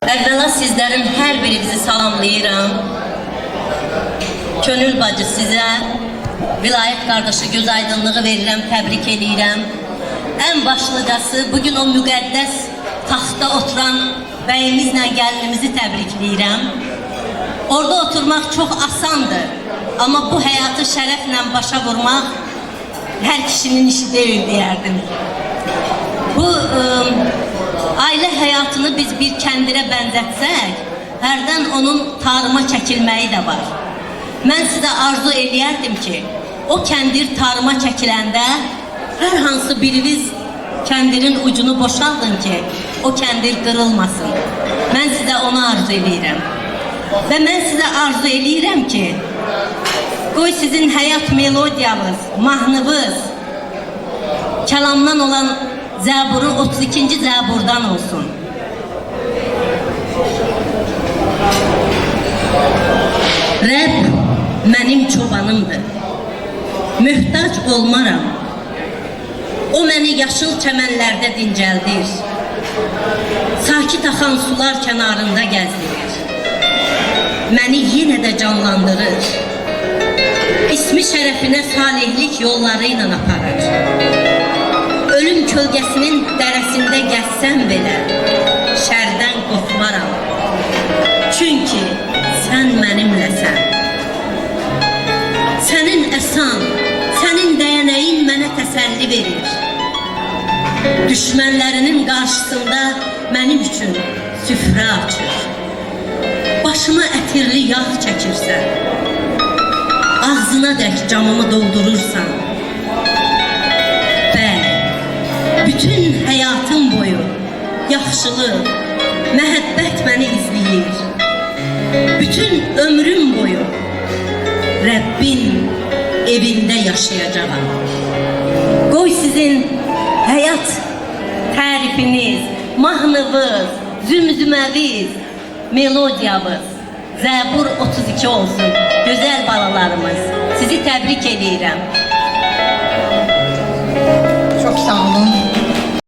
Əvvəla sizlərin hər birinizi salamlayıram. Könül bacı sizə, vilayət qardaşı göz aydınlığı verirəm, təbrik edirəm. Ən başlıcası, bugün o müqəddəs taxta oturan bəyimizlə gəlinimizi təbrikləyirəm. Orada oturmaq çox asandır, amma bu həyatı şərəflə başa vurmaq hər kişinin işi deyil deyərdim. Bu ailə həyatını biz bir kəndirə bənzətsək, hərdən onun tarıma çəkilməyi də var. Mən sizə arzu eləyərdim ki, o kəndir tarıma çəkiləndə hər hansı biriniz kəndirin ucunu boşaldın ki, o kəndir qırılmasın. Mən sizə onu arzu eləyirəm. Və mən sizə arzu eləyirəm ki, qoy sizin həyat melodiyamız, mahnınız, kəlamdan olan Zəburun 32-ci Zəburdan olsun. Rəbb mənim çobanımdır, möhtac olmaram. O məni yaşıl çəmənlərdə dincəldir, sakit axan sular kənarında gəzdirir, məni yenə də canlandırır, ismi şərəfinə salihlik yolları ilə aparır. Ölüm kölgəsinin dərəsində gəzsəm belə, şərdən qorxmaram. Çünki sən mənimləsən. Sənin əsan, sənin dəyənəyin mənə təsəlli verir. Düşmənlərinin qarşısında mənim üçün süfrə açır. Başıma ətirli yağ çəkirsən. Ağzına dək camımı doldurursan. Bütün həyatım boyu yaxşılıq, məhəbbət məni izləyir. Bütün ömrüm boyu Rəbbin evində yaşayacağam. Qoy sizin həyat tərifiniz, mahnınız, zümzüməviz, melodiyamız Zəbur 32 olsun. Gözəl balalarımız, sizi təbrik edirəm.